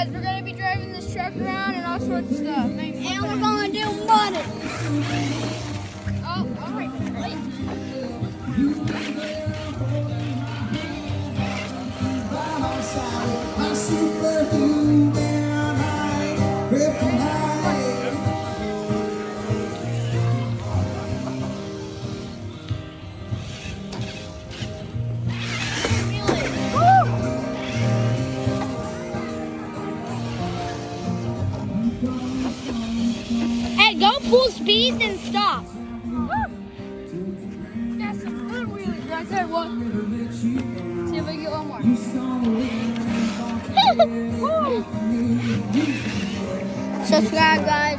guys, we're gonna be driving this truck around and all sorts of stuff. And we're gonna do money. Oh, all right. Hey, go full speed and stop. That's some good wheelies right there. What? See if I can get one more. Subscribe, guys.